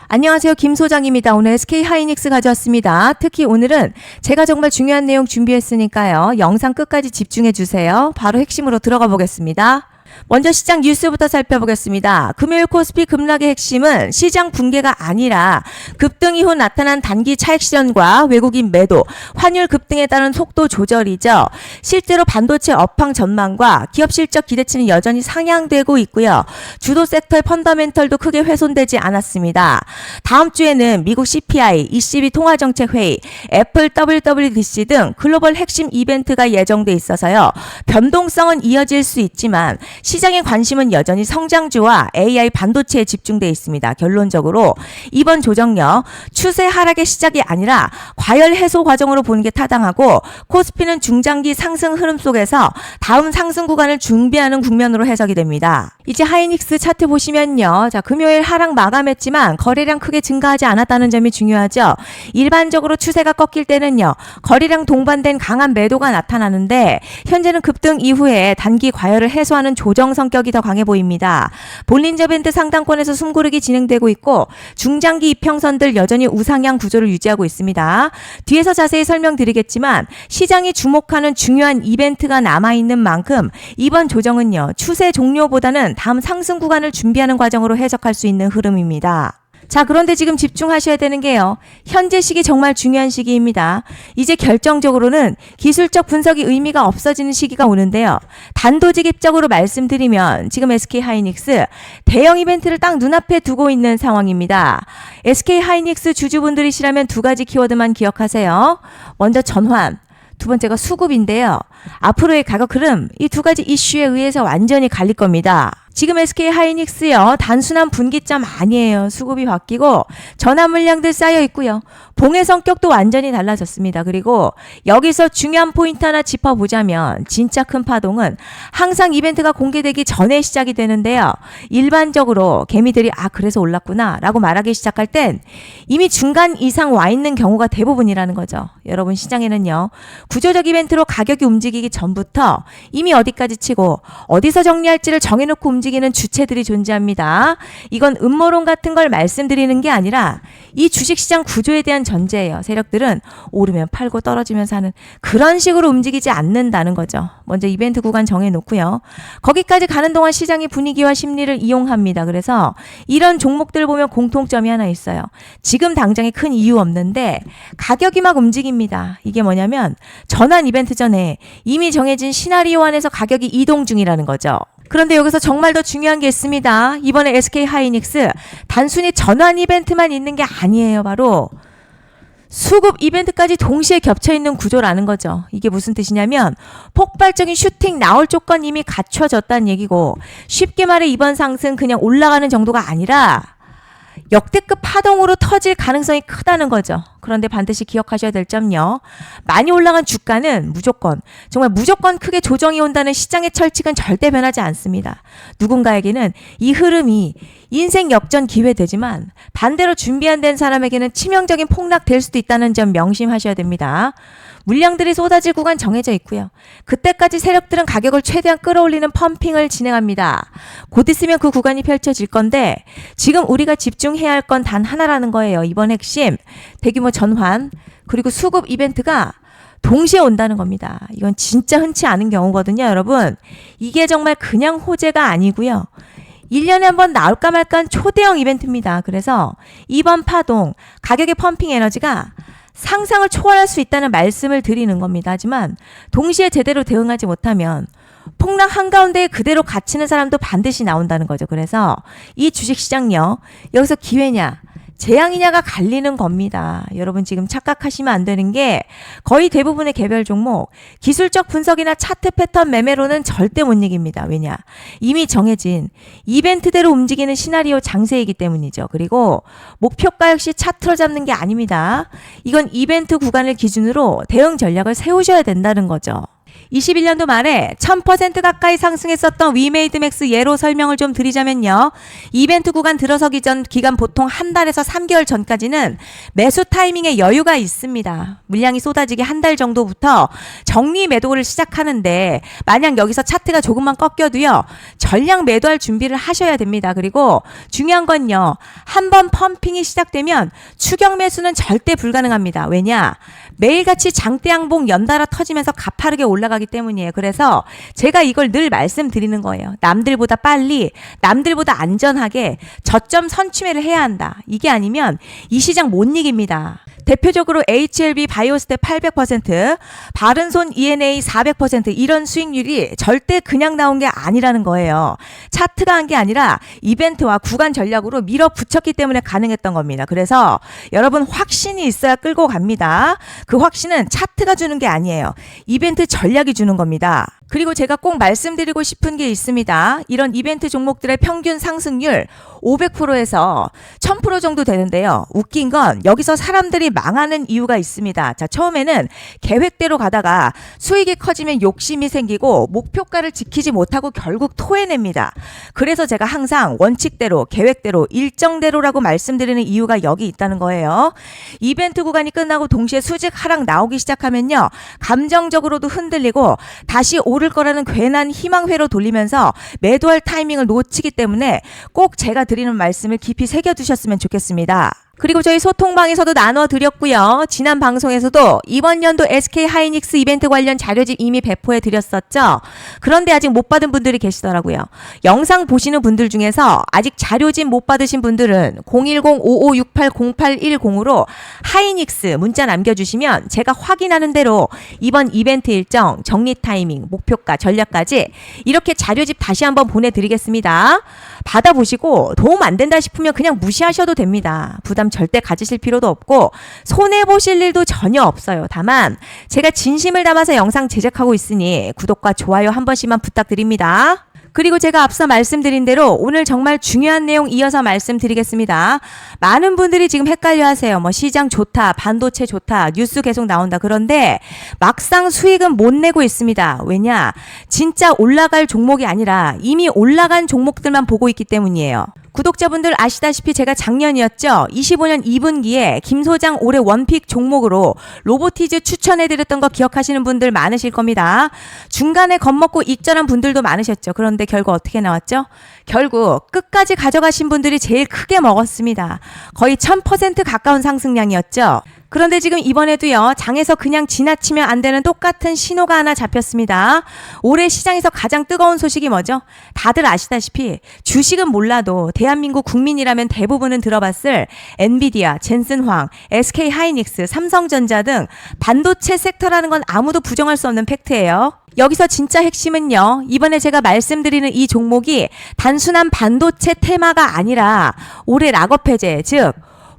안녕하세요. 김 소장입니다. 오늘 SK 하이닉스 가져왔습니다. 특히 오늘은 제가 정말 중요한 내용 준비했으니까요. 영상 끝까지 집중해 주세요. 바로 핵심으로 들어가 보겠습니다. 먼저 시장 뉴스부터 살펴보겠습니다. 금요일 코스피 급락의 핵심은 시장 붕괴가 아니라 급등 이후 나타난 단기 차익 실현과 외국인 매도, 환율 급등에 따른 속도 조절이죠. 실제로 반도체 업황 전망과 기업 실적 기대치는 여전히 상향되고 있고요. 주도 섹터의 펀더멘털도 크게 훼손되지 않았습니다. 다음 주에는 미국 CPI, ECB 통화정책회의, 애플 WWDC 등 글로벌 핵심 이벤트가 예정돼 있어서요. 변동성은 이어질 수 있지만 시장의 관심은 여전히 성장주와 AI 반도체에 집중되어 있습니다. 결론적으로 이번 조정력 추세 하락의 시작이 아니라 과열 해소 과정으로 보는 게 타당하고 코스피는 중장기 상승 흐름 속에서 다음 상승 구간을 준비하는 국면으로 해석이 됩니다. 이제 하이닉스 차트 보시면요. 자, 금요일 하락 마감했지만 거래량 크게 증가하지 않았다는 점이 중요하죠. 일반적으로 추세가 꺾일 때는요. 거래량 동반된 강한 매도가 나타나는데 현재는 급등 이후에 단기 과열을 해소하는 조정 성격이 더 강해 보입니다. 볼린저 밴드 상단권에서 숨고르기 진행되고 있고 중장기 이평선들 여전히 우상향 구조를 유지하고 있습니다. 뒤에서 자세히 설명드리겠지만 시장이 주목하는 중요한 이벤트가 남아있는 만큼 이번 조정은요. 추세 종료보다는 다음 상승 구간을 준비하는 과정으로 해석할 수 있는 흐름입니다. 자, 그런데 지금 집중하셔야 되는 게요. 현재 시기 정말 중요한 시기입니다. 이제 결정적으로는 기술적 분석이 의미가 없어지는 시기가 오는데요. 단도직입적으로 말씀드리면 지금 SK 하이닉스 대형 이벤트를 딱 눈앞에 두고 있는 상황입니다. SK 하이닉스 주주분들이시라면 두 가지 키워드만 기억하세요. 먼저 전환. 두 번째가 수급인데요. 앞으로의 가격 흐름, 이 두 가지 이슈에 의해서 완전히 갈릴 겁니다. 지금 SK 하이닉스요. 단순한 분기점 아니에요. 수급이 바뀌고 전환 물량들 쌓여 있고요. 봉의 성격도 완전히 달라졌습니다. 그리고 여기서 중요한 포인트 하나 짚어보자면 진짜 큰 파동은 항상 이벤트가 공개되기 전에 시작이 되는데요. 일반적으로 개미들이 그래서 올랐구나 라고 말하기 시작할 땐 이미 중간 이상 와 있는 경우가 대부분이라는 거죠. 여러분 시장에는요. 구조적 이벤트로 가격이 움직이기 전부터 이미 어디까지 치고 어디서 정리할지를 정해놓고 움직이는 주체들이 존재합니다. 이건 음모론 같은 걸 말씀드리는 게 아니라 이 주식시장 구조에 대한 전제예요. 세력들은 오르면 팔고 떨어지면 사는 그런 식으로 움직이지 않는다는 거죠. 먼저 이벤트 구간 정해놓고요. 거기까지 가는 동안 시장의 분위기와 심리를 이용합니다. 그래서 이런 종목들 보면 공통점이 하나 있어요. 지금 당장에 큰 이유 없는데 가격이 막 움직입니다. 이게 뭐냐면 전환 이벤트 전에 이미 정해진 시나리오 안에서 가격이 이동 중이라는 거죠. 그런데 여기서 정말 더 중요한 게 있습니다. 이번에 SK 하이닉스 단순히 전환 이벤트만 있는 게 아니에요. 바로 수급 이벤트까지 동시에 겹쳐있는 구조라는 거죠. 이게 무슨 뜻이냐면 폭발적인 슈팅 나올 조건 이미 갖춰졌다는 얘기고 쉽게 말해 이번 상승 그냥 올라가는 정도가 아니라 역대급 파동으로 터질 가능성이 크다는 거죠. 그런데 반드시 기억하셔야 될 점요. 많이 올라간 주가는 정말 무조건 크게 조정이 온다는 시장의 철칙은 절대 변하지 않습니다. 누군가에게는 이 흐름이 인생 역전 기회 되지만 반대로 준비 안 된 사람에게는 치명적인 폭락 될 수도 있다는 점 명심하셔야 됩니다. 물량들이 쏟아질 구간 정해져 있고요. 그때까지 세력들은 가격을 최대한 끌어올리는 펌핑을 진행합니다. 곧 있으면 그 구간이 펼쳐질 건데 지금 우리가 집중해야 할 건 단 하나라는 거예요. 이번 핵심 대규모 전환 그리고 수급 이벤트가 동시에 온다는 겁니다. 이건 진짜 흔치 않은 경우거든요. 여러분 이게 정말 그냥 호재가 아니고요. 1년에 한 번 나올까 말까한 초대형 이벤트입니다. 그래서 이번 파동 가격의 펌핑 에너지가 상상을 초월할 수 있다는 말씀을 드리는 겁니다. 하지만 동시에 제대로 대응하지 못하면 폭락 한가운데에 그대로 갇히는 사람도 반드시 나온다는 거죠. 그래서 이 주식시장요. 여기서 기회냐 재앙이냐가 갈리는 겁니다. 여러분 지금 착각하시면 안 되는 게 거의 대부분의 개별 종목 기술적 분석이나 차트 패턴 매매로는 절대 못 이깁니다. 왜냐? 이미 정해진 이벤트대로 움직이는 시나리오 장세이기 때문이죠. 그리고 목표가 역시 차트로 잡는 게 아닙니다. 이건 이벤트 구간을 기준으로 대응 전략을 세우셔야 된다는 거죠. 21년도 말에 1000% 가까이 상승했었던 위메이드맥스 예로 설명을 좀 드리자면요. 이벤트 구간 들어서기 전 기간 보통 한 달에서 3개월 전까지는 매수 타이밍에 여유가 있습니다. 물량이 쏟아지기 한 달 정도부터 정리 매도를 시작하는데 만약 여기서 차트가 조금만 꺾여도요. 전량 매도할 준비를 하셔야 됩니다. 그리고 중요한 건요. 한번 펌핑이 시작되면 추격 매수는 절대 불가능합니다. 왜냐? 매일같이 장대양봉 연달아 터지면서 가파르게 올라가기 때문이에요. 그래서 제가 이걸 늘 말씀드리는 거예요. 남들보다 빨리, 남들보다 안전하게 저점 선취매를 해야 한다. 이게 아니면 이 시장 못 이깁니다. 대표적으로 HLB 바이오스텝 800%, 바른손 ENA 400% 이런 수익률이 절대 그냥 나온 게 아니라는 거예요. 차트가 한 게 아니라 이벤트와 구간 전략으로 밀어붙였기 때문에 가능했던 겁니다. 그래서 여러분 확신이 있어야 끌고 갑니다. 그 확신은 차트가 주는 게 아니에요. 이벤트 전략이 주는 겁니다. 그리고 제가 꼭 말씀드리고 싶은 게 있습니다. 이런 이벤트 종목들의 평균 상승률 500%에서 1000% 정도 되는데요. 웃긴 건 여기서 사람들이 망하는 이유가 있습니다. 자, 처음에는 계획대로 가다가 수익이 커지면 욕심이 생기고 목표가를 지키지 못하고 결국 토해냅니다. 그래서 제가 항상 원칙대로, 계획대로, 일정대로라고 말씀드리는 이유가 여기 있다는 거예요. 이벤트 구간이 끝나고 동시에 수직 하락 나오기 시작하면요. 감정적으로도 흔들리고 다시 오를 거라는 괜한 희망회로 돌리면서 매도할 타이밍을 놓치기 때문에 꼭 제가 드리는 말씀을 깊이 새겨두셨으면 좋겠습니다. 그리고 저희 소통방에서도 나눠드렸고요. 지난 방송에서도 이번 연도 SK하이닉스 이벤트 관련 자료집 이미 배포해 드렸었죠. 그런데 아직 못 받은 분들이 계시더라고요. 영상 보시는 분들 중에서 아직 자료집 못 받으신 분들은 010-5568-0810으로 하이닉스 문자 남겨주시면 제가 확인하는 대로 이번 이벤트 일정, 정리 타이밍, 목표가, 전략까지 이렇게 자료집 다시 한번 보내드리겠습니다. 받아보시고 도움 안 된다 싶으면 그냥 무시하셔도 됩니다. 부담 절대 가지실 필요도 없고 손해보실 일도 전혀 없어요. 다만 제가 진심을 담아서 영상 제작하고 있으니 구독과 좋아요 한 번씩만 부탁드립니다. 그리고 제가 앞서 말씀드린 대로 오늘 정말 중요한 내용 이어서 말씀드리겠습니다. 많은 분들이 지금 헷갈려 하세요. 시장 좋다, 반도체 좋다, 뉴스 계속 나온다. 그런데 막상 수익은 못 내고 있습니다. 왜냐? 진짜 올라갈 종목이 아니라 이미 올라간 종목들만 보고 있기 때문이에요. 구독자분들 아시다시피 제가 작년이었죠. 25년 2분기에 김 소장 올해 원픽 종목으로 로보티즈 추천해드렸던 거 기억하시는 분들 많으실 겁니다. 중간에 겁먹고 익절한 분들도 많으셨죠. 그런데 결국 어떻게 나왔죠? 결국 끝까지 가져가신 분들이 제일 크게 먹었습니다. 거의 1000% 가까운 상승량이었죠. 그런데 지금 이번에도요. 장에서 그냥 지나치면 안 되는 똑같은 신호가 하나 잡혔습니다. 올해 시장에서 가장 뜨거운 소식이 뭐죠? 다들 아시다시피 주식은 몰라도 대한민국 국민이라면 대부분은 들어봤을 엔비디아, 젠슨황, SK하이닉스, 삼성전자 등 반도체 섹터라는 건 아무도 부정할 수 없는 팩트예요. 여기서 진짜 핵심은요. 이번에 제가 말씀드리는 이 종목이 단순한 반도체 테마가 아니라 올해 락업 해제, 즉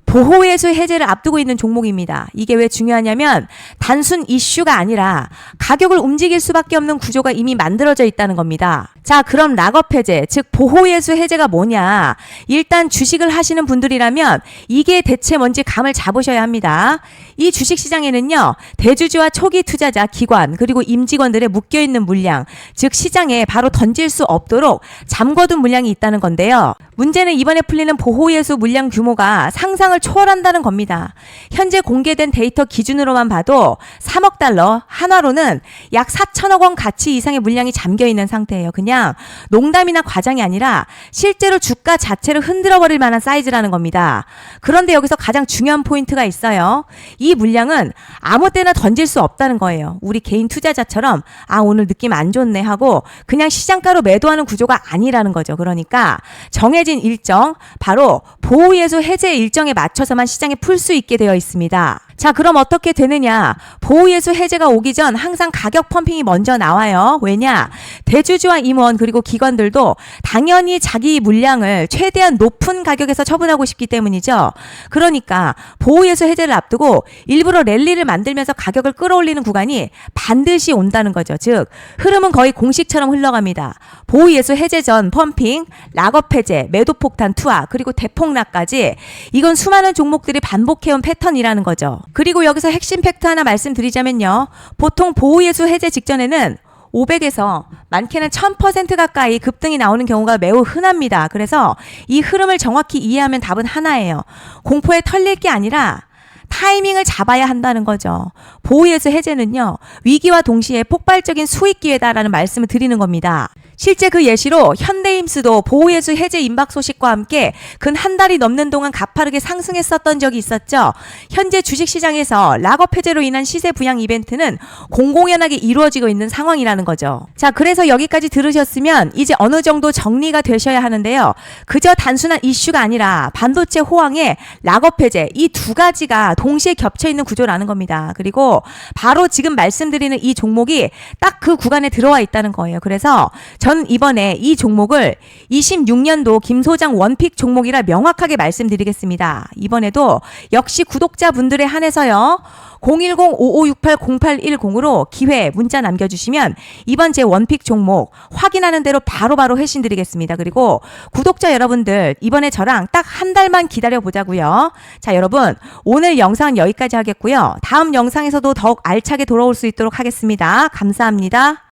보호예수 해제를 앞두고 있는 종목입니다. 이게 왜 중요하냐면 단순 이슈가 아니라 가격을 움직일 수밖에 없는 구조가 이미 만들어져 있다는 겁니다. 자, 그럼 락업 해제, 즉 보호예수 해제가 뭐냐? 일단 주식을 하시는 분들이라면 이게 대체 뭔지 감을 잡으셔야 합니다. 이 주식시장에는요. 대주주와 초기 투자자, 기관, 그리고 임직원들의 묶여있는 물량, 즉 시장에 바로 던질 수 없도록 잠궈둔 물량이 있다는 건데요. 문제는 이번에 풀리는 보호예수 물량 규모가 상상을 초월한다는 겁니다. 현재 공개된 데이터 기준으로만 봐도 3억 달러, 한화로는 약 4천억 원 가치 이상의 물량이 잠겨있는 상태예요. 그냥 농담이나 과장이 아니라 실제로 주가 자체를 흔들어버릴 만한 사이즈라는 겁니다. 그런데 여기서 가장 중요한 포인트가 있어요. 이 물량은 아무 때나 던질 수 없다는 거예요. 우리 개인 투자자처럼 오늘 느낌 안 좋네 하고 그냥 시장가로 매도하는 구조가 아니라는 거죠. 그러니까 정해진 일정, 바로 보호예수 해제 일정에 맞춰서만 시장에 풀 수 있게 되어 있습니다. 자, 그럼 어떻게 되느냐? 보호예수 해제가 오기 전 항상 가격 펌핑이 먼저 나와요. 왜냐? 대주주와 임원 그리고 기관들도 당연히 자기 물량을 최대한 높은 가격에서 처분하고 싶기 때문이죠. 그러니까 보호예수 해제를 앞두고 일부러 랠리를 만들면서 가격을 끌어올리는 구간이 반드시 온다는 거죠. 즉 흐름은 거의 공식처럼 흘러갑니다. 보호예수 해제 전 펌핑, 락업 해제, 매도 폭탄 투하, 그리고 대폭락까지 이건 수많은 종목들이 반복해온 패턴이라는 거죠. 그리고 여기서 핵심 팩트 하나 말씀드리자면요. 보통 보호예수 해제 직전에는 500에서 많게는 1000% 가까이 급등이 나오는 경우가 매우 흔합니다. 그래서 이 흐름을 정확히 이해하면 답은 하나예요. 공포에 털릴 게 아니라 타이밍을 잡아야 한다는 거죠. 보호예수 해제는요, 위기와 동시에 폭발적인 수익 기회다라는 말씀을 드리는 겁니다. 실제 그 예시로 현대임스도 보호예수 해제 임박 소식과 함께 근 한 달이 넘는 동안 가파르게 상승했었던 적이 있었죠. 현재 주식시장에서 락업 해제로 인한 시세 부양 이벤트는 공공연하게 이루어지고 있는 상황이라는 거죠. 자, 그래서 여기까지 들으셨으면 이제 어느 정도 정리가 되셔야 하는데요. 그저 단순한 이슈가 아니라 반도체 호황에 락업 해제, 이 두 가지가 동시에 겹쳐있는 구조라는 겁니다. 그리고 바로 지금 말씀드리는 이 종목이 딱 그 구간에 들어와 있다는 거예요. 그래서 전 이번에 이 종목을 26년도 김 소장 원픽 종목이라 명확하게 말씀드리겠습니다. 이번에도 역시 구독자분들에 한해서요. 010-5568-0810으로 기회 문자 남겨주시면 이번 제 원픽 종목 확인하는 대로 바로바로 회신 드리겠습니다. 그리고 구독자 여러분들 이번에 저랑 딱 한 달만 기다려 보자고요. 자, 여러분 오늘 영상은 여기까지 하겠고요. 다음 영상에서도 더욱 알차게 돌아올 수 있도록 하겠습니다. 감사합니다.